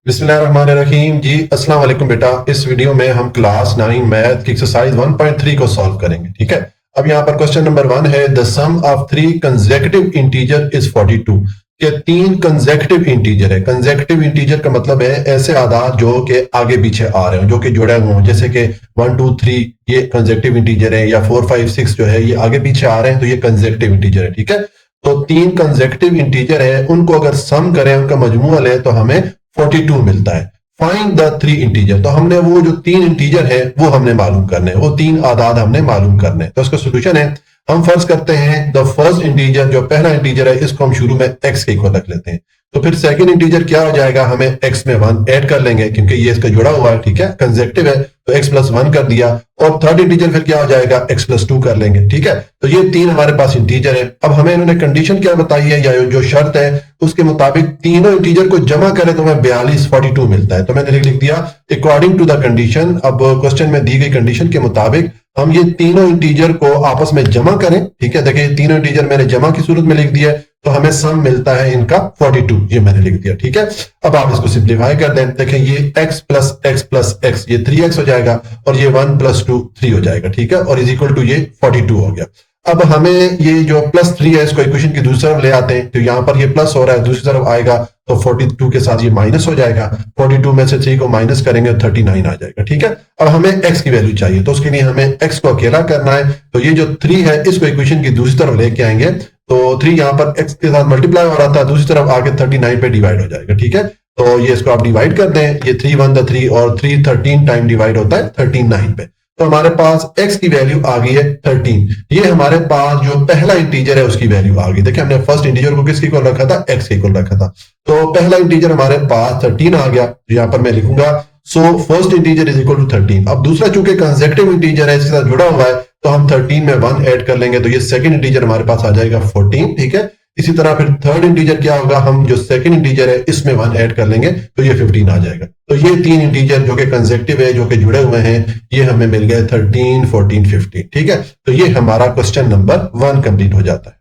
बिस्मिल्लाहिर्रहमानिर्रहीम जी। अस्सलाम वालेकुम बेटा। इस वीडियो में हम क्लास 9 मैथ की एक्सरसाइज 1.3 को सॉल्व करेंगे। ठीक है, अब यहाँ पर क्वेश्चन नंबर 1 है the sum of 3 consecutive integer is 42 के 3 कंसेक्यूटिव इंटीजर है। कंसेक्यूटिव इंटीजर का मतलब है ऐसे आदाद जो कि आगे पीछे आ रहे हो, जो कि जुड़े हुए हों, जैसे कि 1 2 3 ये कंसेक्यूटिव इंटीजर है, या 4 5 6 जो है ये आगे पीछे आ रहे हैं, तो ये कंसेक्यूटिव इंटीजर है। ठीक है, तो 3 कंसेक्यूटिव इंटीजर है, उनको अगर सम करें, उनका मजमूआ लें तो हमें 42 मिलता है। फाइंड द 3 इंटीजर, तो हमने वो जो 3 इंटीजर है वो हमने मालूम करने हैं, वो 3 आदाद हमने मालूम करने हैं। तो इसका सोल्यूशन है, हम फर्ज करते हैं द फर्स्ट इंटीजर, जो पहला इंटीजर है, इसको हम शुरू में x के इक्वल रख लेते हैं। तो फिर सेकंड इंटीजर क्या हो जाएगा, हमें x में 1 ऐड कर लेंगे क्योंकि ये इसका जुड़ा हुआ है। ठीक है, कंसेक्यूटिव है तो x प्लस 1 कर दिया, और थर्ड इंटीजर फिर क्या हो जाएगा, x प्लस 2 कर लेंगे। ठीक है, तो ये 3 हमारे पास इंटीजर है। अब हमें इन्होंने कंडीशन क्या बताई है, या जो शर्त है उसके मुताबिक तीनों इंटीजर को जमा करें तो हमें 42 मिलता है। तो मैंने लिख दिया अकॉर्डिंग टू द कंडीशन। अब क्वेश्चन में दी गई कंडीशन के मुताबिक हम ये तीनों इंटीजर को आपस में जमा करें। ठीक है, देखिए तीनों इंटीजर मैंने जमा की सूरत में लिख दिया है, तो हमें सम मिलता है इनका 42, ये मैंने लिख दिया। ठीक है, अब आप इसको सिंप्लीफाई कर दें, देखें ये x plus x plus x, ये 3x हो जाएगा, और ये 1 प्लस 2 3 हो जाएगा। ठीक है, और इज इक्वल टू ये 42 हो गया। अब हमें ये जो प्लस 3 है इसको इक्वेशन की दूसरी तरफ ले आते हैं, तो यहां पर ये प्लस हो रहा है, दूसरी तरफ आएगा तो 42 के साथ ये माइनस हो जाएगा। 42 में से 3 को माइनस करेंगे तो 39 आ जाएगा। ठीक है, अब हमें x की वैल्यू चाहिए, तो उसके लिए हमें x को अकेला करना है। तो ये जो 3 है इसको इक्वेशन की दूसरी तरफ लेके आएंगे, तो 3 यहां पर x के साथ मल्टीप्लाई हो रहा था, दूसरी तरफ आके 39 पे डिवाइड हो जाएगा। ठीक है, तो ये इसको आप डिवाइड कर दें, ये 3 1 द 3 और 3 13 टाइम डिवाइड होता है 39 पे, तो हमारे पास x की वैल्यू आ गई है 13। ये हमारे पास जो पहला इंटीजर है उसकी वैल्यू आ गई। देखिए हमने फर्स्ट इंटीजर को किसके इक्वल रखा था, x के इक्वल रखा था, तो पहला इंटीजर हमारे पास 13 आ गया। तो यहां पर मैं लिखूंगा so first integer is equal to 13। अब दूसरा चूंकि कंसेक्यूटिव इंटीजर है, इसके साथ जुड़ा हुआ है, तो हम 13 में 1 ऐड कर लेंगे, तो ये सेकंड इंटीजर हमारे पास आ जाएगा 14। ठीक है, इसी तरह फिर थर्ड इंटीजर क्या होगा, हम जो सेकंड इंटीजर है इसमें 1 ऐड कर लेंगे, तो ये 15 आ जाएगा। तो ये 3 इंटीजर जो कि कंसेक्यूटिव है, जो कि जुड़े हुए हैं, ये हमें मिल गए 13 14 15। ठीक है, तो ये हमारा क्वेश्चन नंबर 1 कंप्लीट हो जाता है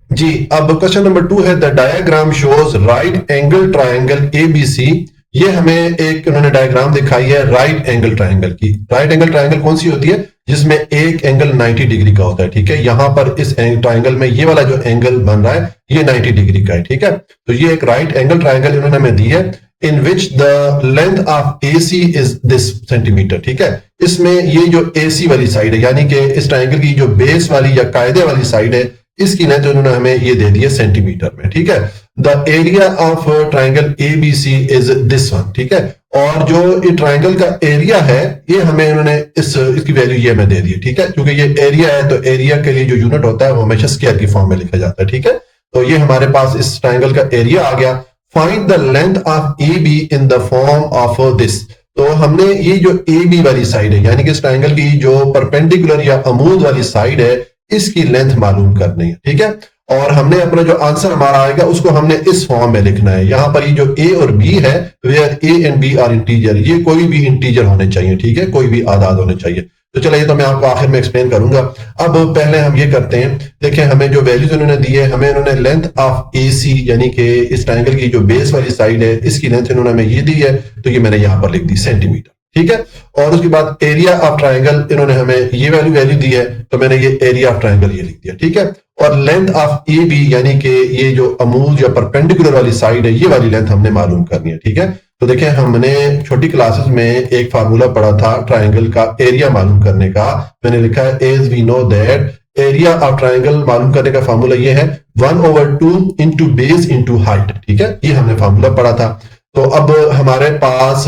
जी। अब क्वेश्चन नंबर 2 है the diagram shows right angle triangle ABC. ये हमें एक उन्होंने डायग्राम दिखाई है राइट एंगल ट्रायंगल की। राइट एंगल ट्रायंगल कौन सी होती है, जिसमें एक एंगल 90 डिग्री का होता है। ठीक है, यहां पर इस ट्रायंगल में ये वाला जो एंगल बन रहा है ये 90 डिग्री का है। ठीक है, तो ये एक राइट एंगल ट्रायंगल इन्होंने हमें दी है, in which the length of AC is this centimetre. ठीक है, इसमें ये जो AC वाली साइड है, यानी कि इस ट्रायंगल की जो बेस वाली या कायदे वाली साइड है, इसकी लेंथ उन्होंने हमें ये दे दी है सेंटीमीटर में। ठीक है, the area of triangle ABC is this one. ठीक है, और जो ये ट्रायंगल का एरिया है ये हमें इन्होंने इसकी वैल्यू ये हमें दे दी है। ठीक है, क्योंकि ये एरिया है तो एरिया के लिए जो यूनिट होता है वो हमेशा स्क्वायर की फॉर्म में लिखा जाता है। ठीक है, तो ये हमारे पास इस ट्रायंगल का एरिया आ गया। Find the length of AB in the form of this. तो हमने ये जो AB वाली साइड है, यानी कि इस ट्रायंगल की जो परपेंडिकुलर या अमूद वाली साइड है, इसकी लेंथ मालूम करनी है। ठीक है, और हमने अपना जो आंसर हमारा आएगा उसको हमने इस फॉर्म में लिखना है। यहां पर ये जो A और B है, where A and B are integer, ये कोई भी इंटीजर होने चाहिए। ठीक है, कोई भी आदाद होने चाहिए। तो चलिए ये तो मैं आपको आखिर में एक्सप्लेन करूंगा। अब पहले हम ये करते हैं, देखें हमें जो वैल्यूज उन्होंने दी है, हमें इन्होंने लेंथ ऑफ AC यानी कि इस ट्रायंगल की जो बेस वाली साइड है इसकी लेंथ इन्होंने हमें ये दी है, तो ये मैंने यहां पर लिख दी सेंटीमीटर। ठीक है, और उसके बाद एरिया ऑफ ट्रायंगल इन्होंने हमें ये वैल्यू दी है, तो मैंने ये एरिया ऑफ ट्रायंगल ये लिख दिया। ठीक है, और लेंथ ऑफ AB यानी कि ये जो अमूद या परपेंडिकुलर वाली साइड है, ये वाली लेंथ हमने मालूम करनी है। ठीक है, तो देखें हमने छोटी क्लासेस में एक फार्मूला पढ़ा था ट्रायंगल का एरिया मालूम करने का। मैंने लिखा है as we know that area of triangle मालूम करने का फार्मूला ये है 1/2 इंटू बेस इंटू हाइट। ठीक है, ये हमने फार्मूला पढ़ा था। तो अब हमारे पास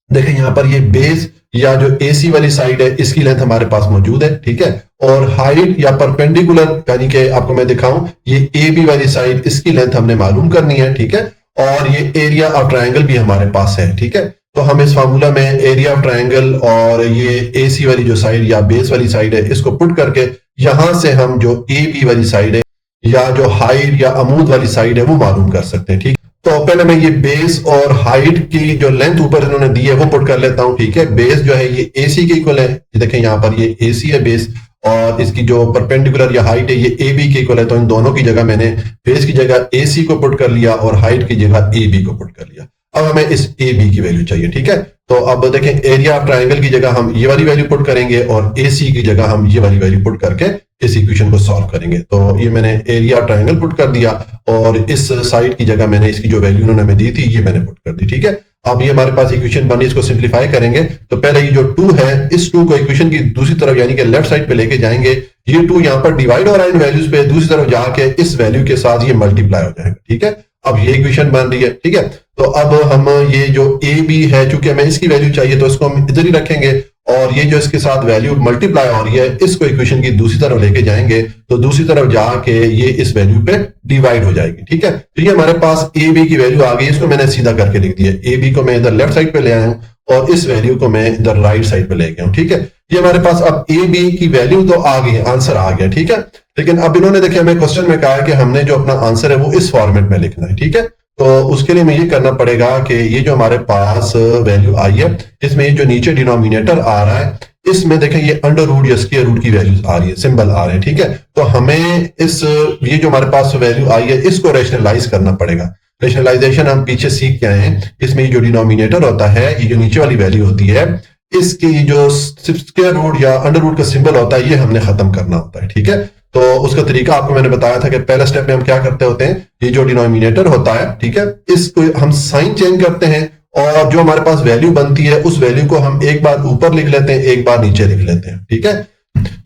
देखें यहां पर ये बेस या जो AC वाली साइड है इसकी लेंथ हमारे पास मौजूद है। ठीक है, और हाइट या परपेंडिकुलर यानी कि आपको मैं दिखाऊं, ये AB वाली साइड इसकी लेंथ हमने मालूम करनी है। ठीक है, और ये एरिया ऑफ ट्रायंगल भी हमारे पास है। ठीक है, तो हम इस फार्मूला में एरिया ऑफ ट्रायंगल और ये AC वाली जो साइड या बेस वाली साइड है इसको पुट करके यहां से हम जो AB वाली साइड है या जो हाइट या अमूद वाली साइड है वो मालूम कर सकते हैं। ठीक, तो पहले मैं ये बेस और हाइट की जो लेंथ ऊपर इन्होंने दी है वो पुट कर लेता हूं। ठीक है, बेस जो है ये AC के इक्वल है, देखें यहां पर ये AC है बेस, और इसकी जो परपेंडिकुलर या हाइट है ये ए बी के इक्वल है, तो इन दोनों की जगह मैंने बेस की जगह ए सी को पुट कर लिया और हाइट की जगह ए बी को पुट कर लिया। अब हमें इस ए बी की वैल्यू चाहिए, ठीक है। तो अब देखें, एरिया ऑफ ट्राइंगल की जगह हम ये वाली वैल्यू पुट करेंगे और ए सी की जगह हम ये वाली वैल्यू पुट करके इस इक्वेशन को सॉल्व करेंगे। तो ये मैंने एरिया ऑफ ट्राइंगल पुट कर दिया और इस साइड की जगह मैंने इसकी जो वैल्यू उन्होंने हमें दी थी ये मैंने पुट कर दी, ठीक है। अब ये हमारे पास इक्वेशन बनी, इसको सिंप्लीफाई करेंगे। तो पहले ये जो 2 है, इस 2 को इक्वेशन की दूसरी तरफ यानी कि लेफ्ट साइड पे लेके जाएंगे। ये 2 यहाँ पर डिवाइड हो रहा है इन वैल्यूज पे, दूसरी तरफ जाके इस वैल्यू के साथ ये मल्टीप्लाई हो जाएगा, ठीक है। अब ये इक्वेशन बन रही है, ठीक है। तो अब हम ये जो ए बी है, चूंकि हमें इसकी वैल्यू चाहिए तो इसको हम इधर ही रखेंगे और ये जो इसके साथ वैल्यू मल्टीप्लाई हो रही है इसको इक्वेशन की दूसरी तरफ लेके जाएंगे, तो दूसरी तरफ जाके ये इस वैल्यू पे डिवाइड हो जाएगी, ठीक है। तो ये हमारे पास ए बी की वैल्यू आ गई, इसको मैंने सीधा करके लिख दिया। ए बी को मैं इधर लेफ्ट साइड पे ले आया हूं और इस वैल्यू को मैं इधर राइट साइड पे ले गया हूं, ठीक है। ये हमारे पास अब ए बी की वैल्यू तो आ गई, आंसर आ गया, ठीक है। लेकिन अब इन्होंने देखिए हमें क्वेश्चन में कहा है कि हमने जो अपना आंसर है वो इस फॉर्मेट में लिखना है, ठीक है। तो उसके लिए मैं ये करना पड़ेगा कि ये जो हमारे पास वैल्यू आई है इसमें ये जो नीचे डिनोमिनेटर आ रहा है इसमें देखें ये अंडर रूट या स्क्वायर रूट की वैल्यूज आ रही है, सिंबल आ रहे हैं, ठीक है। तो हमें इस ये जो हमारे पास वैल्यू आई है इसको रैशनलाइज करना पड़ेगा। रैशनलाइजेशन हम पीछे सीख के आए हैं। इसमें ये जो डिनोमिनेटर होता है, ये जो नीचे वाली वैल्यू होती है, इसकी जो स्क्वायर रूट या अंडर रूट का सिंबल होता है ये हमने खत्म करना होता है, ठीक है। तो उसका तरीका आपको मैंने बताया था कि पहला स्टेप में हम क्या करते होते हैं, ये जो डिनोमिनेटर होता है, ठीक है, इसको हम साइन चेंज करते हैं और जो हमारे पास वैल्यू बनती है उस वैल्यू को हम एक बार ऊपर लिख लेते हैं, एक बार नीचे लिख लेते हैं, ठीक है।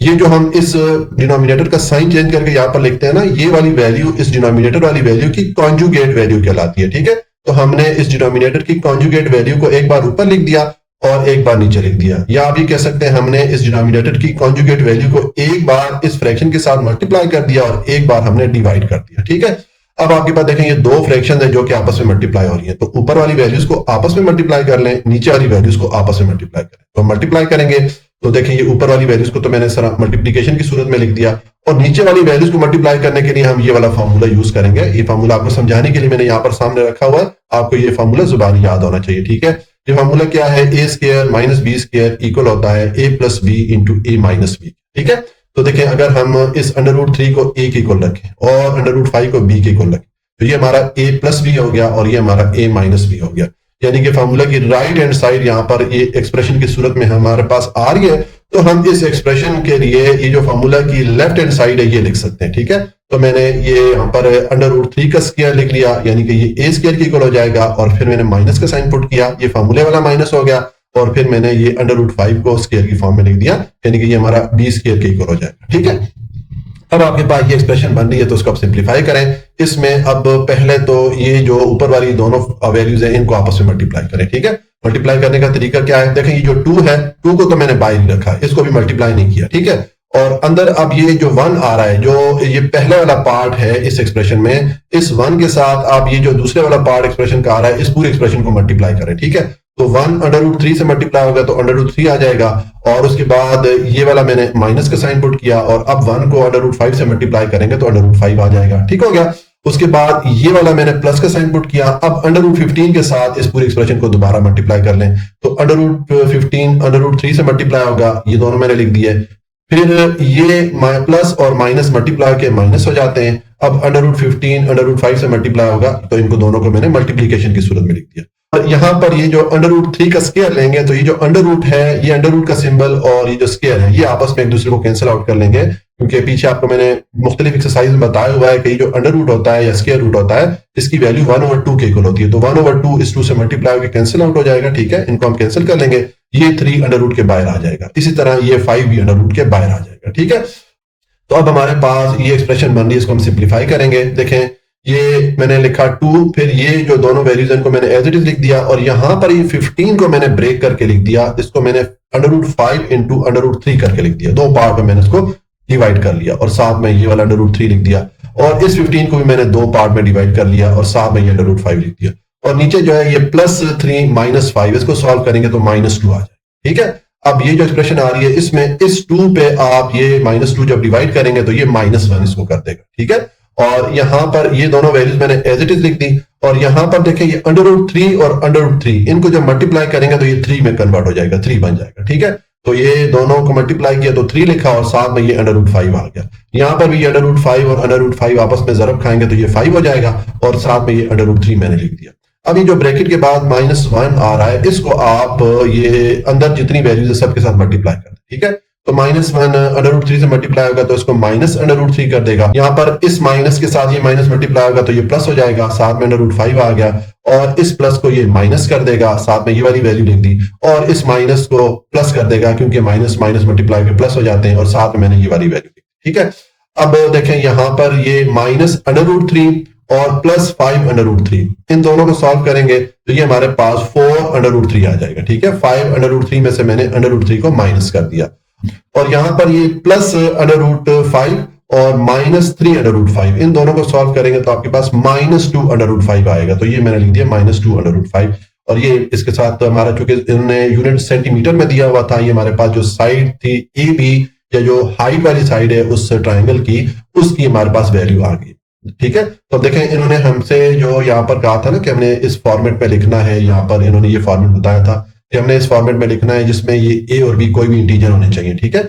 ये जो हम इस डिनोमिनेटर का साइन चेंज करके यहां पर लिखते हैं ना, ये वाली वैल्यू इस डिनोमिनेटर वाली वैल्यू की कॉन्जुगेट वैल्यू कहलाती है, ठीक है। तो हमने इस डिनोमिनेटर की कॉन्जुगेट वैल्यू को एक बार ऊपर लिख दिया और एक बार नीचे लिख दिया, या आप ये कह सकते हैं हमने इस डिनोमिनेटर की कॉन्जुगेट वैल्यू को एक बार इस फ्रैक्शन के साथ मल्टीप्लाई कर दिया और एक बार हमने डिवाइड कर दिया, ठीक है। अब आपके पास देखें ये दो फ्रैक्शन है जो कि आपस में मल्टीप्लाई हो रही है, तो ऊपर वाली वैल्यूज को आपस में मल्टीप्लाई कर लें, नीचे वाली वैल्यूज को आपस में मल्टीप्लाई करें। तो मल्टीप्लाई करेंगे तो देखें ये ऊपर वाली वैल्यूज को तो मैंने सारा मल्टीप्लीकेशन की सूरत में लिख दिया और नीचे वाली वैल्यूज को मल्टीप्लाई करने के लिए हम ये वाला फॉर्मूला यूज करेंगे। ये फॉर्मूला आपको समझाने के लिए मैंने यहाँ पर सामने रखा हुआ है, आपको ये फॉर्मूला जुबानी याद होना चाहिए, ठीक है। ये फॉर्मूला क्या है, A square minus B square equal होता है A plus B into A minus B, ठीक है। तो देखें अगर हम इस अंडर रूट 3 को ए के इक्वल रखें और अंडर रूट 5 को बी के इक्वल रखें तो ये हमारा ए प्लस बी हो गया और ये हमारा ए माइनस बी हो गया, यानी कि फॉर्मूला की राइट हैंड साइड यहाँ पर ये एक्सप्रेशन की सूरत में हमारे पास आ रही है, तो हम इस एक्सप्रेशन के लिए ये जो फॉर्मूला की लेफ्ट हैंड साइड है ये लिख सकते हैं, ठीक है। तो मैंने ये यहाँ पर अंडर रूट 3 का स्क्वायर लिख लिया, यानी कि ये ए स्क्वायर की इक्वल हो जाएगा और फिर मैंने माइनस का साइन पुट किया, ये फॉर्मूले वाला माइनस हो गया और फिर मैंने ये अंडर रूट 5 को स्क्वायर की फॉर्म में लिख दिया, यानी कि ये हमारा बी स्क्वायर के इक्वल हो जाएगा, ठीक है। अब आपके पास ये एक्सप्रेशन बन रही है तो उसको आप सिंप्लीफाई करें। इसमें अब पहले तो ये जो ऊपर वाली दोनों वैल्यूज है इनको आपस में मल्टीप्लाई करें, ठीक है। मल्टीप्लाई करने का तरीका क्या है, देखें ये जो 2 है 2 को तो मैंने बाहर ही रखा, इसको भी मल्टीप्लाई नहीं किया, ठीक है। और अंदर अब ये जो 1 आ रहा है, जो ये पहले वाला पार्ट है इस एक्सप्रेशन में, इस 1 के साथ आप ये जो दूसरे वाला पार्ट एक्सप्रेशन का आ रहा है इस पूरे एक्सप्रेशन को मल्टीप्लाई करें, ठीक है। तो 1 अंडर रूट 3 से मल्टीप्लाई होगा तो अंडर रूट 3 आ जाएगा और उसके बाद ये वाला मैंने माइनस का साइन पुट किया और अब 1 को अंडर रूट 5 से मल्टीप्लाई करेंगे तो अंडर रूट 5 आ जाएगा, ठीक हो गया। उसके बाद ये वाला मैंने प्लस का साइन पुट किया, अब अंडर रूट 15 के साथ इस पूरे एक्सप्रेशन को दोबारा मल्टीप्लाई कर लें तो अंडर रूट 15 अंडर रूट 3 से मल्टीप्लाई होगा, ये दोनों मैंने लिख दिए। फिर ये प्लस और माइनस मल्टीप्लाई के माइनस हो जाते हैं, अब अंडर रूट 15 अंडर रूट 5 से मल्टीप्लाई होगा तो इनको दोनों को मैंने मल्टीप्लीकेशन की सूरत में लिख दिया। और यहाँ पर ये जो अंडर रूट 3 का स्क्वायर लेंगे तो ये जो अंडर रूट है, ये अंडर रूट का सिंबल और ये जो स्क्वायर है ये आपस में एक दूसरे को कैंसिल आउट कर लेंगे, क्योंकि पीछे आपको मैंने मुख्तलिफ एक्सरसाइज में बताया हुआ है कि जो अंडर रूट होता है या स्क्वायर रूट होता है इसकी वैल्यू 1/2 के इक्वल होती है, तो 1/2 इस 2 से मल्टीप्लाई होकर कैंसिल आउट हो जाएगा, ठीक है। इनको हम कैंसिल कर लेंगे, ये 3 अंडर रूट के बाहर आ जाएगा, इसी तरह ये 5 भी अंडर रूट के बाहर आ जाएगा, ठीक है। तो अब हमारे पास ये एक्सप्रेशन बन रही है, इसको हम सिंप्लीफाई करेंगे। देखें ये मैंने लिखा 2, फिर ये जो दोनों वैल्यूज इनको मैंने एज इट इज लिख दिया और यहां पर ये 15 को मैंने ब्रेक करके लिख दिया, इसको मैंने under root 5 into under root 3 करके लिख दिया, 2 पार्ट में मैंने इसको डिवाइड कर लिया और साथ में ये वाला अंडर रूट 3 लिख दिया और इस 15 को भी मैंने 2 पार्ट में डिवाइड कर लिया और साथ में ये अंडर रूट 5 लिख दिया और नीचे जो है ये +3 -5 इसको सॉल्व करेंगे तो -2 आ जाए, ठीक है। अब ये जो एक्सप्रेशन आ रही है इसमें इस 2 पे आप ये -2 जब डिवाइड करेंगे तो ये -1 इसको कर देगा, ठीक है। और यहां पर ये दोनों वैल्यूज मैंने एज इट इज लिख दी और यहां पर देखें ये अंडर रूट 3 और अंडर रूट 3 इनको जब मल्टीप्लाई करेंगे तो ये 3 में कन्वर्ट हो जाएगा, 3 बन जाएगा, ठीक है। तो ये दोनों को मल्टीप्लाई किया तो 3 लिखा और साथ में ये √5 आ गया। यहां पर भी ये √5 और √5 आपस में ज़रब खाएंगे तो ये 5 हो जाएगा और साथ में ये √3 मैंने लिख दिया। अब ये जो ब्रैकेट के बाद -1 आ रहा है, इसको आप ये अंदर जितनी वैल्यूज है सबके साथ मल्टीप्लाई कर दें, ठीक है। तो -1 √3 से मल्टीप्लाई होगा तो इसको -√3 कर देगा। यहाँ पर इस माइनस के साथ ये माइनस मल्टीप्लाई होगा तो ये प्लस हो जाएगा, साथ में √5 आ गया और इस प्लस को ये माइनस कर देगा, साथ में ये वाली वैल्यू लिख दी और इस माइनस को प्लस कर देगा क्योंकि माइनस माइनस मल्टीप्लाई के प्लस हो जाते हैं और साथ में मैंने ये वाली वैल्यू लिखी, ठीक है। अब देखें यहाँ पर ये -√3 और +5√3 इन दोनों को सॉल्व करेंगे तो ये हमारे पास 4√3 आ जाएगा, ठीक है। 5√3 में से मैंने √3 को माइनस कर दिया और यहां पर ये +√5 और -3√5 इन दोनों को सॉल्व करेंगे तो आपके पास -2√5 आएगा। तो ये मैंने लिख दिया -2√5 और ये इसके साथ हमारा चूंकि इन्होंने यूनिट सेंटीमीटर में दिया हुआ था, ये हमारे पास जो साइड थी AB या जो हाइट वाली साइड है उस ट्राइंगल की, उसकी हमारे पास वैल्यू आ गई, ठीक है। तो देखें इन्होंने हमसे जो यहाँ पर कहा था ना कि हमने इस फॉर्मेट में लिखना है, यहाँ पर इन्होंने ये फॉर्मेट बताया था कि हमने इस फॉर्मेट में लिखना है जिसमें ये A और B कोई भी इंटीजर होने चाहिए, ठीक है।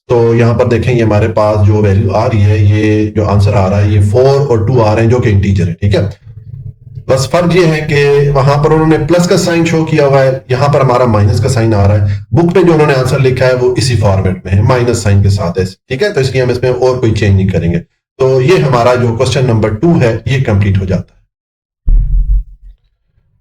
तो यहाँ पर देखें ये हमारे पास जो वैल्यू आ रही है, ये जो आंसर आ रहा है ये 4 और 2 आ रहे हैं जो कि इंटीजर है, ठीक है। बस फर्क ये है कि वहां पर उन्होंने प्लस का साइन शो किया हुआ है, यहाँ पर हमारा माइनस का साइन आ रहा है। बुक पे जो उन्होंने आंसर लिखा है वो इसी फॉर्मेट में है, माइनस साइन के साथ है, ठीक है। तो इसलिए हम इसमें और कोई चेंज नहीं करेंगे। तो ये हमारा जो क्वेश्चन नंबर 2 है ये कंप्लीट हो जाता है।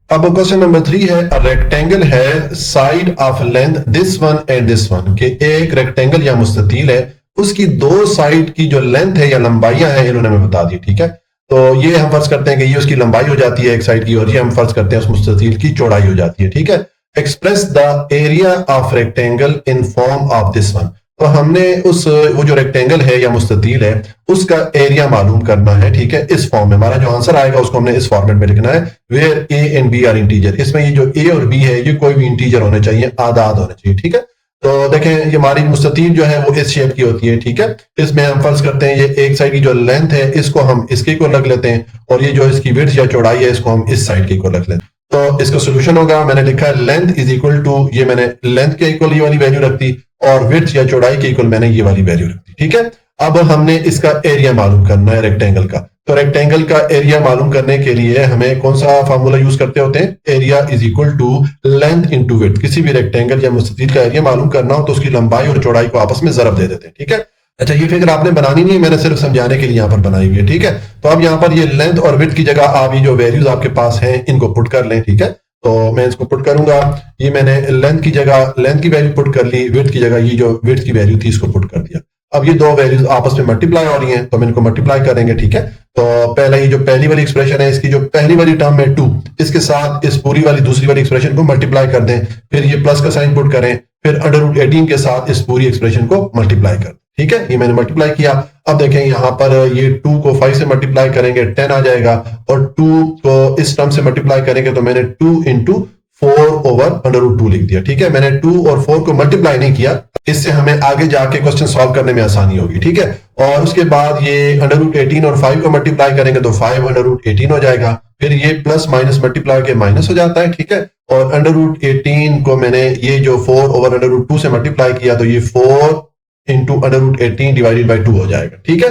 अब क्वेश्चन नंबर 3 है, अ रेक्टेंगल है side of length this one and this one, कि एक रेक्टेंगल या मुस्ततील है, उसकी दो साइड की जो लेंथ है या लंबाइयां हैं इन्होंने हमें बता दी, ठीक है। तो ये हम फर्ज करते हैं कि ये उसकी लंबाई हो जाती है एक साइड की और ये हम फर्ज करते हैं उस मुस्ततील की चौड़ाई हो जाती है, ठीक है। Express the area of rectangle in form of this one. तो हमने वो जो रेक्टेंगल है या मुस्ततील है उसका एरिया मालूम करना है, ठीक है। इस फॉर्म में हमारा जो आंसर आएगा उसको हमने इस फॉर्मेट में लिखना है, where A and B are integer. इसमें ये जो A और B है ये कोई भी इंटीजर होने चाहिए, आधा आधा होना चाहिए, ठीक है। तो देखें ये हमारी मुस्ततील जो है वो इस शेप की होती है, ठीक है। इसमें हम फर्ज करते हैं ये एक साइड की जो लेंथ है इसको हम इसके को रख लेते हैं और ये जो इसकी विड्थ या चौड़ाई है इसको हम इस साइड की को रख लेते हैं। तो इसका सोल्यूशन होगा, मैंने लिखा है लेंथ इज इक्वल टू, ये मैंने लेंथ के इक्वल ये वाली वैल्यू रख दी और विड्थ या चौड़ाई के इक्वल मैंने ये वाली वैल्यू रख दी, ठीक है। अब हमने इसका एरिया मालूम करना है रेक्टेंगल का। तो रेक्टेंगल का एरिया मालूम करने के लिए हमें कौन सा फार्मूला यूज करते होते हैं, area is equal to length into width. किसी भी रेक्टेंगल या मुस्ततील का एरिया मालूम करना हो तो उसकी लंबाई और चौड़ाई को आपस में ज़रब दे देते हैं, ठीक है। अच्छा ये फिगर आपने बनानी नहीं है, मैंने सिर्फ समझाने के लिए यहाँ पर बनाई हुई है, ठीक है। तो अब यहाँ पर ये लेंथ और विड्थ की जगह आप ये जो वैल्यूज आपके पास हैं इनको पुट कर लें, ठीक है। तो मैं इसको पुट करूंगा, ये मैंने लेंथ की जगह लेंथ की वैल्यू पुट कर ली, विड्थ की जगह ये जो विड्थ की वैल्यू थी इसको पुट कर दिया। अब ये दो वैल्यूज आपस में मल्टीप्लाई हो रही हैं तो हम इनको मल्टीप्लाई करेंगे, ठीक है। तो पहला ये जो पहली वाली एक्सप्रेशन है इसकी जो पहली वाली टर्म है 2, इसके साथ इस पूरी वाली दूसरी वाली एक्सप्रेशन को मल्टीप्लाई कर दें, फिर ये प्लस का साइन पुट करें, फिर √18 के साथ इस पूरी एक्सप्रेशन को मल्टीप्लाई कर, ठीक है। ये मैंने मल्टीप्लाई किया। अब देखें यहाँ पर ये 2 को 5 से मल्टीप्लाई करेंगे 10 आ जाएगा और 2 को इस टर्म से मल्टीप्लाई करेंगे तो मैंने 2 into 4/√2 लिख दिया, ठीक है। मैंने 2 और 4 को मल्टीप्लाई नहीं किया, इससे हमें आगे जाके क्वेश्चन सॉल्व करने में आसानी होगी, ठीक है। और उसके बाद ये √18 और 5 को मल्टीप्लाई करेंगे तो 5/18 हो जाएगा, फिर ये प्लस माइनस मल्टीप्लाई के माइनस हो जाता है, ठीक है। और √18 को मैंने ये जो 4/√2 से मल्टीप्लाई किया तो ये 4 into √18 डिवाइडेड बाई 2 हो जाएगा, ठीक है।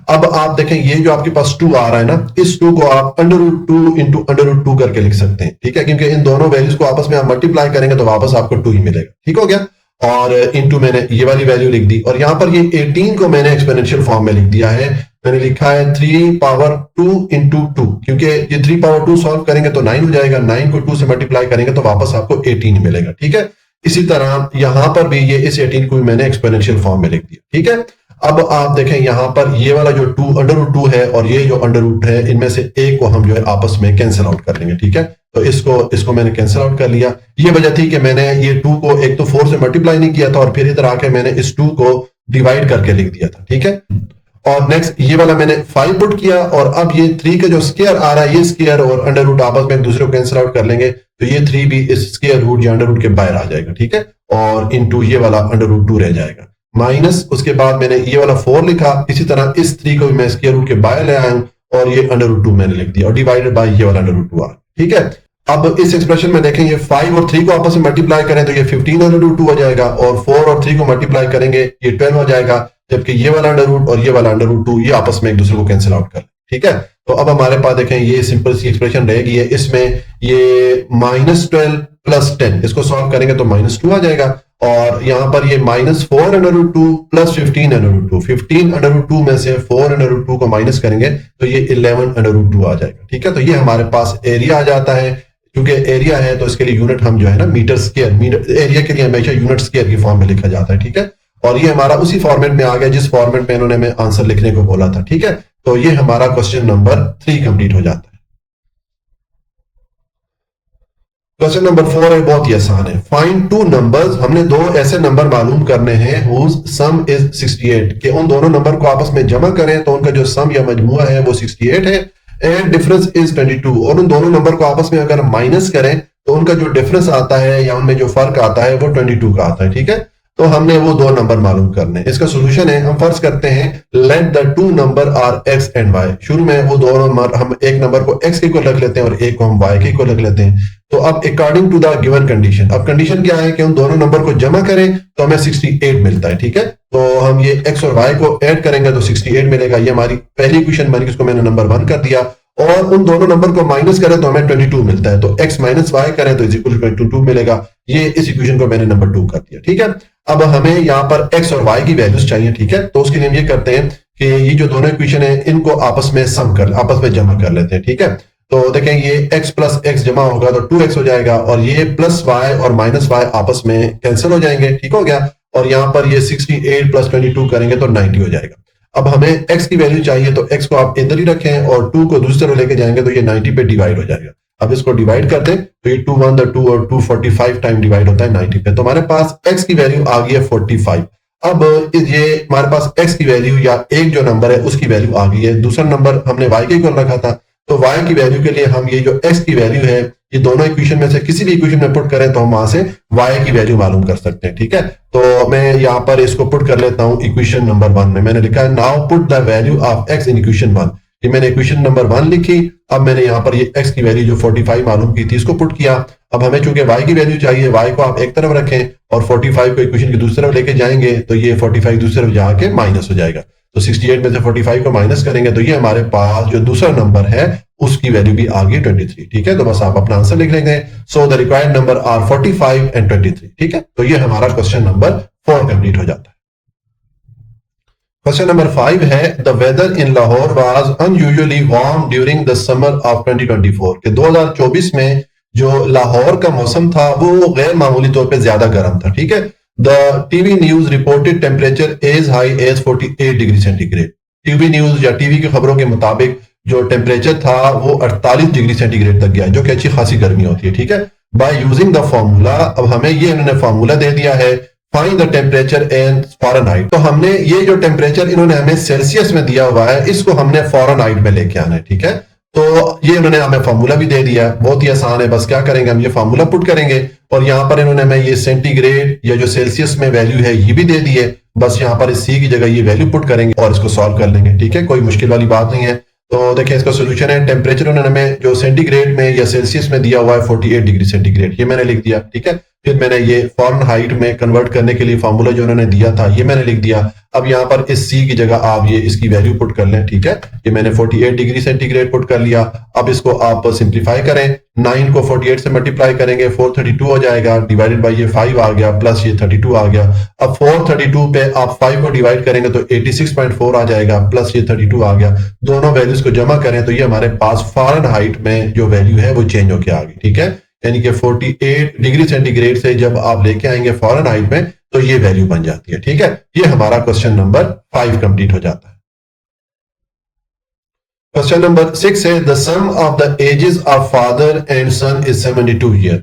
अब आप देखें ये जो आपके पास 2 आ रहा है ना, इस 2 को आप √2 into √2 करके लिख सकते हैं, ठीक है, क्योंकि इन दोनों वैल्यूज को आपस में आप मल्टीप्लाई करेंगे तो वापस आपको 2 ही मिलेगा, ठीक हो गया। और इनटू मैंने ये वाली वैल्यू लिख दी और यहां पर ये 18 को मैंने एक्सपोनेंशियल फॉर्म में लिख दिया है। मैंने लिखा है 3/2 into 2, क्योंकि ये 3/2 सॉल्व करेंगे तो 9 हो जाएगा, 9 को 2 से मल्टीप्लाई करेंगे तो वापस आपको 18 मिलेगा, ठीक है। इसी तरह यहां पर भी ये इस 18 को मैंने एक्सपोनेंशियल फॉर्म में लिख दिया, ठीक है। अब आप देखें यहां पर ये वाला जो 2 है और ये जो √ है, इनमें से एक को हम जो है आपस में कैंसिल आउट कर लेंगे, ठीक है। तो इसको मैंने कैंसिल आउट कर लिया। ये वजह थी कि मैंने ये 2 को एक तो 4 से मल्टीप्लाई नहीं किया था और फिर इधर आके मैंने इस 2 को डिवाइड करके लिख दिया था, ठीक है। और नेक्स्ट ये वाला मैंने 5 पुट किया और अब ये 3 का जो स्क्वायर आ रहा है, ये स्क्वायर और √ आपस में एक दूसरे को कैंसिल आउट कर लेंगे तो ये 3 भी इस स्क्वायर रूट या √ के बाहर आ जाएगा, ठीक है। और इनटू ये वाला √2 रह जाएगा, माइनस उसके बाद मैंने ये वाला 4 लिखा, इसी तरह इस 3 को भी मैं स्क्वायर रूट के बाहर ले आया हूं और ये √2 मैंने लिख दिया और डिवाइडेड बाय ये वाला √2 आ, ठीक है। अब इस एक्सप्रेशन में देखें, ये 5 और 3 को आपस में मल्टीप्लाई करें तो ये 15 अंडर रूट 2 हो जाएगा, और 4 और 3 को मल्टीप्लाई करेंगे ये 12 हो जाएगा, जबकि ये वाला अंडर रूट और ये वाला अंडर रूट 2 ये आपस में एक दूसरे को कैंसिल आउट कर, ठीक है। तो अब हमारे पास देखें ये सिंपल सी एक्सप्रेशन रहेगी, है इसमें ये -12 + 10 इसको सॉल्व करेंगे तो -2 आ जाएगा, और यहां पर ये -4 under root 2 + 15 under root 2, 15 under root 2 में से 4 अंडर रूट 2 को माइनस करेंगे तो ये 11 अंडर रूट 2 आ जाएगा, ठीक है। तो ये हमारे पास एरिया आ जाता है, क्योंकि एरिया है तो इसके लिए यूनिट हम जो है ना मीटर स्क्वायर, मीटर एरिया के लिए हमेशा यूनिट स्क्वायर की फॉर्म में लिखा जाता है, ठीक है। और ये हमारा उसी फॉर्मेट में आ गया जिस फॉर्मेट में इन्होंने हमें आंसर लिखने को बोला था, ठीक है। तो ये हमारा क्वेश्चन नंबर 3 कंप्लीट हो जाता है। क्वेश्चन नंबर 4 है, बहुत ही आसान है। फाइंड टू नंबर्स, हमने दो ऐसे नंबर मालूम करने हैं whose sum is 68, कि उन दोनों नंबर को आपस में जमा करें तो उनका जो सम या मजमुआ है वो 68 है, एंड डिफरेंस इज 22, और उन दोनों नंबर को आपस में अगर माइनस करें तो उनका जो डिफरेंस आता है या उनमें जो फर्क आता है वो 22 का आता है, ठीक है। तो हमने वो दो नंबर मालूम करने, इसका सोल्यूशन है, हम फर्ज करते हैं let the two number are x and y, शुरू में वो दोनों नंबर, हम एक नंबर को x के इक्वल रख लेते हैं और एक को हम y के इक्वल रख लेते हैं। तो अब according to the given condition, अब कंडीशन क्या है कि उन दोनों नंबर को जमा करें तो हमें 68 मिलता है, ठीक है। तो हम ये x और y को ऐड करेंगे तो 68 मिलेगा, ये हमारी पहली इक्वेशन बन गई, इसको मैंने नंबर 1 कर दिया, और उन दोनों नंबर को माइनस करें तो हमें 22 मिलता है, तो x माइनस वाई करें तो इज इक्वल टू 22 मिलेगा, ये इस इक्वेशन को मैंने नंबर 2 कर दिया, ठीक है। अब हमें यहाँ पर x और y की वैल्यूज चाहिए, ठीक है। तो उसके लिए हम ये करते हैं कि ये जो दोनों इक्वेशन है इनको आपस में आपस में जमा कर लेते हैं, ठीक है। तो देखें ये x प्लस x जमा होगा तो 2x हो जाएगा, और ये प्लस y और माइनस y आपस में कैंसिल हो जाएंगे, ठीक हो गया। और यहाँ पर ये 68 + 22 करेंगे तो 90 हो जाएगा। अब हमें x की वैल्यू चाहिए तो x को आप इधर ही रखें और 2 को दूसरी तरफ लेके जाएंगे तो ये 90 पे डिवाइड हो जाएगा। अब इसको डिवाइड कर दें तो ये 2 1 2 और 245 टाइम डिवाइड होता है 90 पे, तो हमारे पास x की वैल्यू आ गई है 45। अब ये हमारे पास x की वैल्यू या एक जो नंबर है उसकी वैल्यू आ गई है, दूसरा नंबर हमने y के इक्वल रखा था, तो y की वैल्यू के लिए हम ये जो x की वैल्यू है ये दोनों इक्वेशन में से किसी भी इक्वेशन में पुट करें तो हम वहां से y की वैल्यू मालूम कर सकते हैं, ठीक है। तो मैं यहाँ पर इसको पुट कर लेता हूं इक्वेशन नंबर 1 में, मैंने लिखा है now put the value of x in equation 1, ये मैंने इक्वेशन नंबर 1 लिखी। अब मैंने यहाँ पर ये x की वैल्यू जो 45 मालूम की थी इसको पुट किया। अब हमें चूंकि y की वैल्यू चाहिए, y को आप एक तरफ रखें और 45 को इक्वेशन की दूसरी तरफ लेके जाएंगे तो ये 45 दूसरी तरफ जाके माइनस हो जाएगा, तो 68 में से 45 को माइनस करेंगे तो ये हमारे पास जो दूसरा नंबर है उसकी वैल्यू भी आ गई 23, ठीक है। तो बस आप अपना आंसर लिख लेंगे, so the required number are 45 and 23, ठीक है। तो ये हमारा क्वेश्चन नंबर 4 कंप्लीट हो जाता है। क्वेश्चन नंबर 5 है the weather in Lahore was unusually warm during the summer of 2024, कि 2024 में जो लाहौर का मौसम था वो गैर मामूली तौर पे ज्यादा गर्म था, ठीक है। The TV news reported temperature as high as 48 degree centigrade, TV news या टीवी की खबरों के मुताबिक जो टेम्परेचर था वो 48 डिग्री सेंटीग्रेड तक गया, जो कि अच्छी खासी गर्मी होती है, ठीक है। बाय यूजिंग द फॉर्मूला, अब हमें ये इन्होंने फॉर्मूला दे दिया है find the temperature in Fahrenheit, तो हमने ये जो टेम्परेचर इन्होंने हमें सेल्सियस में दिया हुआ है इसको हमने फ़ारेनहाइट में लेके आना है, ठीक है। तो ये इन्होंने हमें फॉर्मूला भी दे दिया, बहुत ही आसान है, बस क्या करेंगे हम ये फॉर्मूला पुट करेंगे और यहाँ पर इन्होंने हमें ये सेंटीग्रेड या जो सेल्सियस में वैल्यू है ये भी दे दी है, बस यहाँ पर इस सी की जगह ये वैल्यू पुट करेंगे और इसको सॉल्व कर लेंगे, ठीक है। कोई मुश्किल वाली बात नहीं है। तो देखिए इसका सोल्यूशन है, टेम्परेचर उन्होंने हमें जो सेंटीग्रेड में या सेल्सियस में दिया हुआ है 48 डिग्री सेंटीग्रेड, ये मैंने लिख दिया, ठीक है। फिर मैंने ये फ़ारेनहाइट में कन्वर्ट करने के लिए फॉर्मूला जो उन्होंने दिया था ये मैंने लिख दिया। अब यहाँ पर इस सी की जगह आप ये इसकी वैल्यू पुट कर लें, ठीक है। ये मैंने 48 डिग्री सेंटीग्रेड पुट कर लिया। अब इसको आप सिंप्लीफाई करें, 9 को 48 से मल्टीप्लाई करेंगे 432 हो जाएगा, डिवाइडेड बाई ये 5 आ गया, प्लस ये 32 आ गया। अब 432 पे आप 5 को डिवाइड करेंगे तो 86.4 आ जाएगा, प्लस ये 32 आ गया। दोनों वैल्यूज को जमा करें तो ये हमारे पास फ़ारेनहाइट में जो वैल्यू है वो चेंज होकर आ गई, ठीक है। यानी कि 48 डिग्री सेंटीग्रेड से जब आप लेके आएंगे फ़ारेनहाइट में तो ये वैल्यू बन जाती है, ठीक है। ये हमारा क्वेश्चन नंबर 5 कंप्लीट हो जाता है। क्वेश्चन नंबर 6 है the sum of the ages of father and son is 72 year,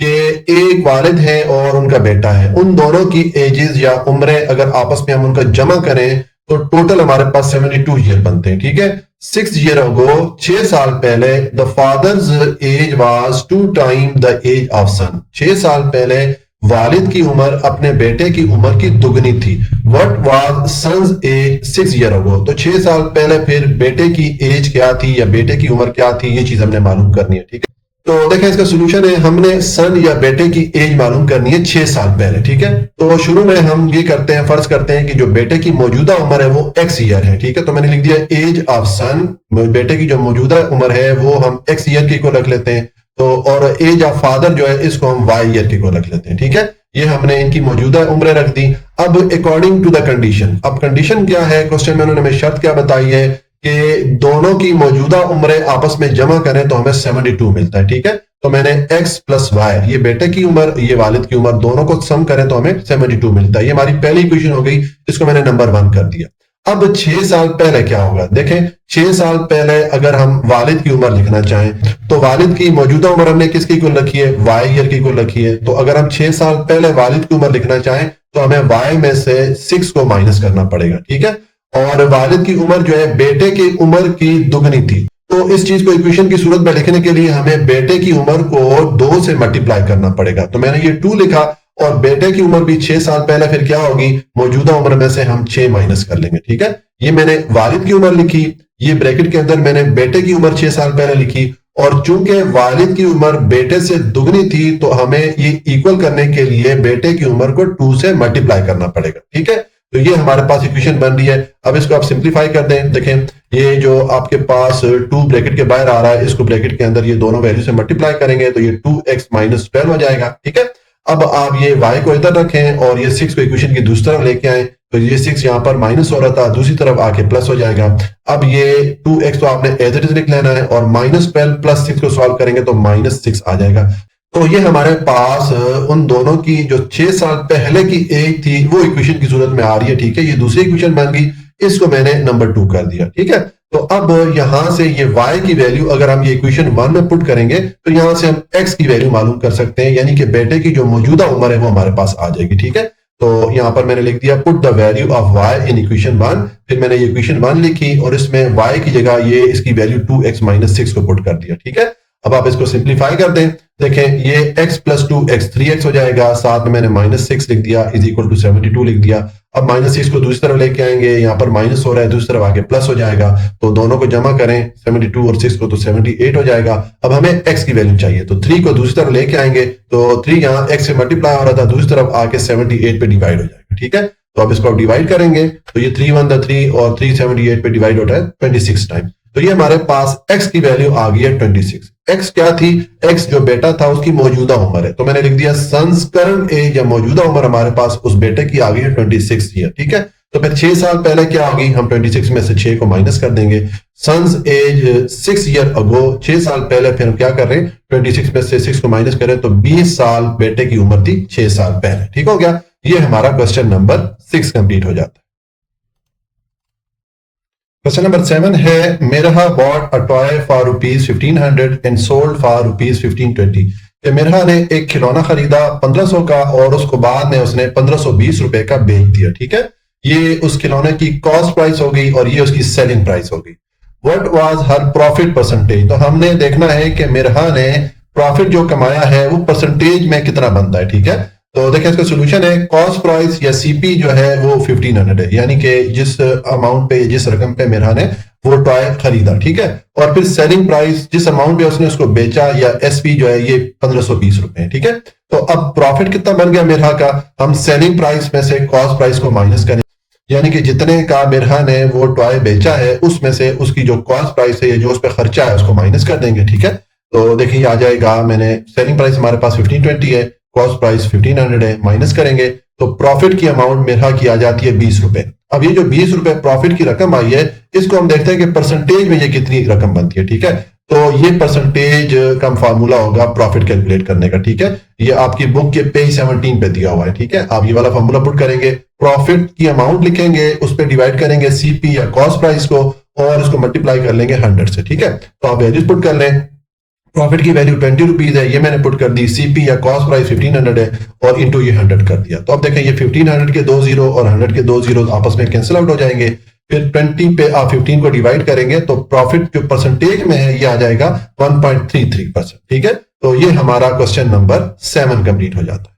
कि एक वालिद है और उनका बेटा है, उन दोनों की एजेस या उम्रें अगर आपस में हम उनका जमा करें तो टोटल हमारे पास 72 ईयर बनते हैं, ठीक है। 6 ईयर अगो, 6 साल पहले, the father's age was 2 time the age of son, 6 साल पहले वालिद की उम्र अपने बेटे की उम्र की दुगनी थी। What was son's age 6 year ago, तो 6 साल पहले फिर बेटे की एज क्या थी या बेटे की उम्र क्या थी, ये चीज हमने मालूम करनी है, ठीक है। तो देखें इसका सोल्यूशन है, हमने सन या बेटे की एज मालूम करनी है 6 साल पहले, ठीक है। तो शुरू में हम ये करते हैं, फर्ज करते हैं कि जो बेटे की मौजूदा उम्र है वो x ईयर है, ठीक है। तो मैंने लिख दिया एज ऑफ सन, बेटे की जो मौजूदा उम्र है वो हम x ईयर की को रख लेते हैं। तो और एज ऑफ फादर जो है इसको हम y ईयर की को रख लेते हैं, ठीक है। ये हमने इनकी मौजूदा उम्र रख दी। अब अकॉर्डिंग टू द कंडीशन, अब कंडीशन क्या है क्वेश्चन में उन्होंने हमें शर्त क्या बताई है कि दोनों की मौजूदा उम्रें आपस में जमा करें तो हमें 72 मिलता है, ठीक है। तो मैंने x प्लस वाई, ये बेटे की उम्र ये वालिद की उम्र, दोनों को सम करें तो हमें 72 मिलता है। ये हमारी पहली इक्वेशन हो गई, इसको मैंने नंबर 1 कर दिया। अब 6 साल पहले क्या होगा, देखें 6 साल पहले अगर हम वालिद की उम्र लिखना चाहें तो वालिद की मौजूदा उम्र हमने किसकी कुल रखी है, वाई ईयर की कुल रखी है। तो अगर हम 6 साल पहले वालिद की उम्र लिखना चाहें तो हमें वाई में से 6 को माइनस करना पड़ेगा, ठीक है। और वालिद की उम्र जो है बेटे की उम्र की दुगनी थी, तो इस चीज को इक्वेशन की सूरत में लिखने के लिए हमें बेटे की उम्र को 2 से मल्टीप्लाई करना पड़ेगा। तो मैंने ये 2 लिखा और बेटे की उम्र भी 6 साल पहले, फिर क्या होगी, मौजूदा उम्र में से हम 6 माइनस कर लेंगे, ठीक है। ये मैंने वालिद की उम्र लिखी, ये ब्रैकेट के अंदर मैंने बेटे की उम्र 6 साल पहले लिखी, और चूंकि वालिद की उम्र बेटे से दुगनी थी तो हमें ये इक्वल करने के लिए बेटे की उम्र को 2 से मल्टीप्लाई करना पड़ेगा, ठीक है। तो ये हमारे पास इक्वेशन बन रही है। अब इसको आप सिंप्लीफाई कर दें, देखें ये जो आपके पास 2 ब्रैकेट के बाहर आ रहा है, इसको ब्रैकेट के अंदर ये दोनों वैल्यू से मल्टीप्लाई करेंगे तो ये 2x माइनस 12 हो जाएगा, ठीक है। अब आप ये y को इधर रखें और ये 6 को इक्वेशन की दूसरी तरफ लेके आए, तो ये 6 यहाँ पर माइनस हो रहा था, दूसरी तरफ आके प्लस हो जाएगा। अब ये 2x तो आपने एज इट इज लिख लेना है और माइनस 12 प्लस 6 को सॉल्व करेंगे तो माइनस 6 आ जाएगा। तो ये हमारे पास उन दोनों की जो 6 साल पहले की एज थी वो इक्वेशन की सूरत में आ रही है, ठीक है। ये दूसरी इक्वेशन बन गई, इसको मैंने नंबर 2 कर दिया, ठीक है। तो अब यहां से ये y की वैल्यू अगर हम ये इक्वेशन 1 में पुट करेंगे तो यहां से हम x की वैल्यू मालूम कर सकते हैं, यानी कि बेटे की जो मौजूदा उम्र है वो हमारे पास आ जाएगी, ठीक है। तो यहां पर मैंने लिख दिया put the value of y in equation 1, फिर मैंने ये इक्वेशन 1 लिखी और इसमें y की जगह ये इसकी वैल्यू 2x माइनस 6 को पुट कर दिया, ठीक है। अब आप इसको सिंप्लीफाई कर दें, देखें ये x प्लस 2x 3x हो जाएगा, साथ में मैंने माइनस 6 लिख दिया इज इक्वल टू 72 लिख दिया। अब माइनस 6 को दूसरी तरफ लेके आएंगे, यहाँ पर माइनस हो रहा है, दूसरी तरफ आके प्लस हो जाएगा, तो दोनों को जमा करें 72 और 6 को तो 78 हो जाएगा। अब हमें x की वैल्यू चाहिए, तो 3 को दूसरी तरफ लेके आएंगे, तो 3 यहाँ x से मल्टीप्लाई हो रहा था, दूसरी तरफ आके 78 पे डिवाइड हो जाएगा, ठीक है। तो अब इसको डिवाइड करेंगे तो ये 3 1 3 और 3 78 पे डिवाइड होता है 26 टाइम। तो ये हमारे पास x की वैल्यू आ गई है 26। x क्या थी, x जो बेटा था उसकी मौजूदा उम्र है, तो मैंने लिख दिया सन्स करंट एज या मौजूदा उम्र हमारे पास उस बेटे की आ गई है 26 ईयर, ठीक है। तो फिर 6 साल पहले क्या होगी, हम 26 में से 6 को माइनस कर देंगे, सन्स एज 6 ईयर अगो, 6 साल पहले, फिर हम क्या कर रहे हैं 26 में से 6 को माइनस करें तो 20 साल बेटे की उम्र थी 6 साल पहले, ठीक हो गया। ये हमारा क्वेश्चन नंबर 6 कंप्लीट हो जाता है। क्वेश्चन नंबर 7 है Mirha bought a toy for rupees 1500 and sold for rupees 1520। कि मिरहा ने एक खिलौना खरीदा 1500 का और उसको बाद में उसने 1520 रुपए का बेच दिया, ठीक है। ये उस खिलौने की कॉस्ट प्राइस हो गई और ये उसकी सेलिंग प्राइस हो गई। What was her profit percentage, तो हमने देखना है कि मिरहा ने प्रॉफिट जो कमाया है वो परसेंटेज में कितना बनता है, ठीक है। तो देखिए इसका सोल्यूशन है, कॉस्ट प्राइस या सीपी जो है वो 1500 है, यानी कि जिस अमाउंट पे जिस रकम पे मिरहा ने वो टॉय खरीदा, ठीक है। और फिर सेलिंग प्राइस जिस अमाउंट पे उसने उसको बेचा या एसपी जो है ये 1520 रुपए है, ठीक है। तो अब प्रॉफिट कितना बन गया मिरहा का, हम सेलिंग प्राइस में से कॉस्ट प्राइस को माइनस करें, यानी कि जितने का मिरहा ने वो टॉय बेचा है उसमें से उसकी जो कॉस्ट प्राइस है जो उस पर खर्चा है उसको माइनस कर देंगे, ठीक है। तो देखिए आ जाएगा, मैंने सेलिंग प्राइस हमारे पास 1520 है, कॉस्ट प्राइस 1500 है, माइनस करेंगे तो प्रॉफिट की अमाउंट मिरहा की आ जाती है 20 रुपए। अब ये जो 20 रुपए प्रॉफिट की रकम आई है इसको हम देखते हैं कि परसेंटेज में ये कितनी रकम बनती है, ठीक है। तो ये परसेंटेज का फार्मूला होगा प्रॉफिट कैलकुलेट करने का, ठीक है। ये आपकी बुक के पेज 17 पे दिया हुआ है, ठीक है। आप ये वाला फार्मूला पुट करेंगे, प्रॉफिट की अमाउंट लिखेंगे, उस पर डिवाइड करेंगे सीपी या कॉस्ट प्राइस को और उसको मल्टीप्लाई कर लेंगे 100 से, ठीक है। तो आप वैल्यूज पुट कर लें, प्रॉफिट की वैल्यू 20 रुपीज है, ये मैंने पुट कर दी, सीपी या कॉस्ट प्राइस 1500 है और इनटू ये 100 कर दिया। तो अब देखें ये 1500 के 2 जीरो और 100 के 2 जीरो आपस में कैंसिल आउट हो जाएंगे, फिर 20 पे आप 15 को डिवाइड करेंगे तो प्रॉफिट जो परसेंटेज में है ये आ जाएगा 1.33%, ठीक है। तो ये हमारा क्वेश्चन नंबर 7 कंप्लीट हो जाता है।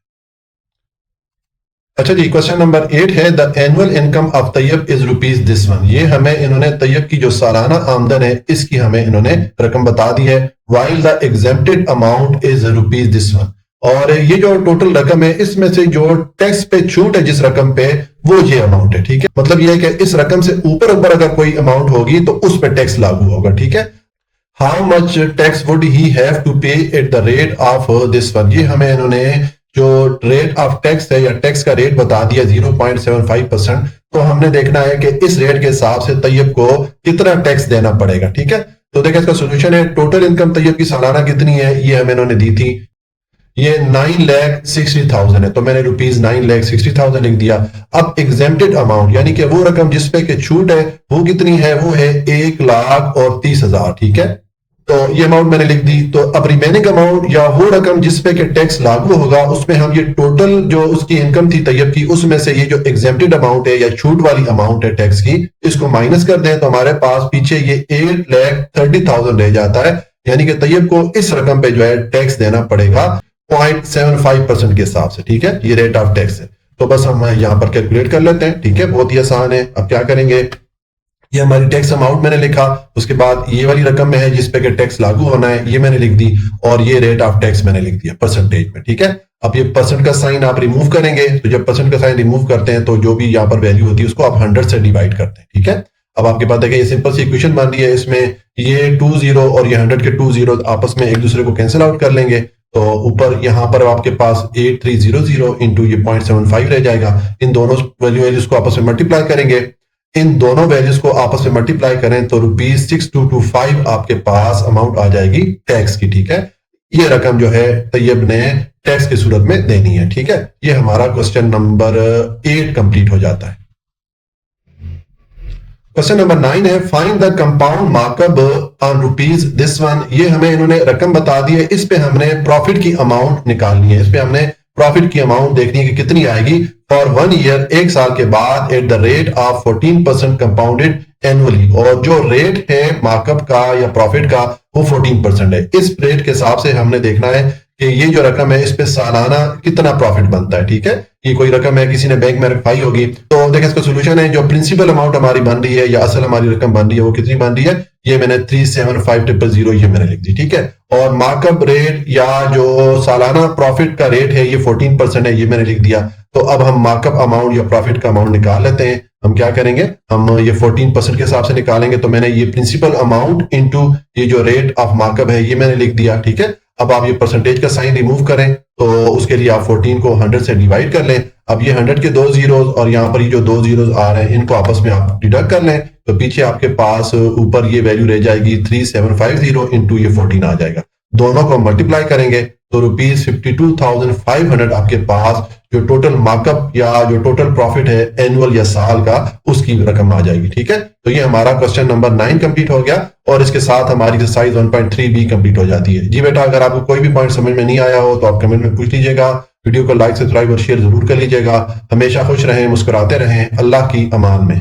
अच्छा जी, क्वेश्चन नंबर 8 है the annual income of Tayyab is rupees this one. ये हमें इन्होंने तैयब की जो सालाना आमदन है इसकी हमें इन्होंने रकम बता दी है। While the exempted amount is rupees this one. और ये जो टोटल रकम है इसमें से जो टैक्स पे छूट है जिस रकम पे, वो ये अमाउंट है। ठीक है, मतलब ये है कि इस रकम से ऊपर ऊपर अगर कोई अमाउंट होगी तो उस पर टैक्स लागू होगा। ठीक है, how much tax would he have to pay at the rate of this one. ये हमें इन्होंने जो रेट ऑफ टैक्स है या टैक्स का रेट बता दिया 0.75%। तो हमने देखना है कि इस रेट के हिसाब से तैयब को कितना टैक्स देना पड़ेगा। ठीक है, तो देखिए इसका सोल्यूशन है, टोटल इनकम तैयब की सालाना कितनी है ये हमें इन्होंने दी थी, ये 9,60,000 है, तो मैंने रुपीज 9,60,000 लिख दिया। अब एग्जेम्प्टेड अमाउंट यानी कि वो रकम जिसपे के छूट है वो कितनी है, वो है 1,30,000। ठीक है, तो ये अमाउंट मैंने लिख दी। तो अब रिमेनिंग अमाउंट या वो रकम जिसपे के टैक्स लागू होगा उसमें हम ये टोटल जो उसकी इनकम थी तैयब की उसमें से ये जो एग्जेम्प्टेड अमाउंट है या छूट वाली अमाउंट है टैक्स की, इसको माइनस कर दें तो हमारे पास पीछे ये 8,30,000 रह जाता है। यानी कि तैयब को इस रकम पे जो है टैक्स देना पड़ेगा 0.75% के हिसाब से। ठीक है, ये रेट ऑफ टैक्स है। तो बस हम यहां पर कैलकुलेट कर लेते हैं। ठीक है, बहुत ही आसान है। अब क्या करेंगे, ये हमारी टैक्स अमाउंट मैंने लिखा, उसके बाद ये वाली रकम में है जिस पे के टैक्स लागू होना है ये मैंने लिख दी, और ये रेट ऑफ टैक्स मैंने लिख दिया परसेंटेज में। ठीक है, अब ये परसेंट का साइन आप रिमूव करेंगे, तो जब परसेंट का साइन रिमूव करते हैं तो जो भी यहाँ पर वैल्यू होती है उसको आप 100 से डिवाइड करते हैं। ठीक है, अब आपके पास देखिए ये सिंपल सी इक्वेशन बन रही है, इसमें ये 20 और ये 100 के 20 आपस में एक दूसरे को कैंसिल आउट कर लेंगे। तो ऊपर यहाँ पर आपके पास 8300 इंटू ये 0.75 रह जाएगा। इन दोनों वैल्यूज को आपस में मल्टीप्लाई करेंगे, इन दोनों वैल्यूज को आपस में मल्टीप्लाई करें तो ₹6225 आपके पास अमाउंट आ जाएगी टैक्स की। ठीक है, ये रकम जो है तैयब ने टैक्स की सूरत में देनी है। ठीक है, ये हमारा क्वेश्चन नंबर 8 कंप्लीट हो जाता है। क्वेश्चन नंबर 9 है find the compound markup on rupees this one. ये हमें इन्होंने रकम बता दी है, इस पे हमने प्रॉफिट की अमाउंट निकालनी है। इस पे हमने प्रॉफिट की अमाउंट देखनी है कि कितनी आएगी फॉर 1 ईयर, एक साल के बाद, eight the rate of 14% compounded annually. और जो रेट है मार्कअप का या प्रॉफिट का वो 14% है। इस रेट के हिसाब से हमने देखना है कि ये जो रकम है इस पे सालाना कितना प्रॉफिट बनता है। ठीक है, ये कोई रकम है किसी ने बैंक में रखवाई होगी। तो देखिए इसका सोल्यूशन है, जो प्रिंसिपल अमाउंट हमारी बन रही है या असल हमारी रकम बन रही है वो कितनी बन रही है, ये मैंने 375,000 ये मैंने लिख दी। ठीक है, और मार्कअप रेट या जो सालाना प्रॉफिट का रेट है ये 14% है, ये मैंने लिख दिया। तो अब हम मार्कअप अमाउंट या प्रॉफिट का अमाउंट निकाल लेते हैं। हम क्या करेंगे, हम ये 14% के हिसाब से निकालेंगे। तो मैंने ये प्रिंसिपल अमाउंट इंटू ये जो रेट ऑफ मार्कअप है ये मैंने लिख दिया। ठीक है, अब आप ये परसेंटेज का साइन रिमूव करें तो उसके लिए आप 14 को 100 से डिवाइड कर लें। अब ये 100 के 2 जीरोस और यहाँ पर ये जो 2 जीरोस आ रहे हैं इनको आपस में आप डिडक्ट कर लें, तो पीछे आपके पास ऊपर ये वैल्यू रह जाएगी 3750 इंटू ये 14 आ जाएगा। दोनों को मल्टीप्लाई करेंगे तो ₹52,500 आपके पास जो टोटल मार्कअप या जो टोटल प्रॉफिट है एनुअल या साल का उसकी रकम आ जाएगी। ठीक है, तो ये हमारा क्वेश्चन नंबर 9 कंप्लीट हो गया और इसके साथ हमारी एक्सरसाइज 1.3 भी कंप्लीट हो जाती है। जी बेटा, अगर आपको कोई भी पॉइंट समझ में नहीं आया हो तो आप कमेंट में पूछ लीजिएगा। वीडियो को लाइक, सब्सक्राइब और शेयर जरूर कर लीजिएगा। हमेशा खुश रहें, मुस्कुराते रहें। अल्लाह की अमान में।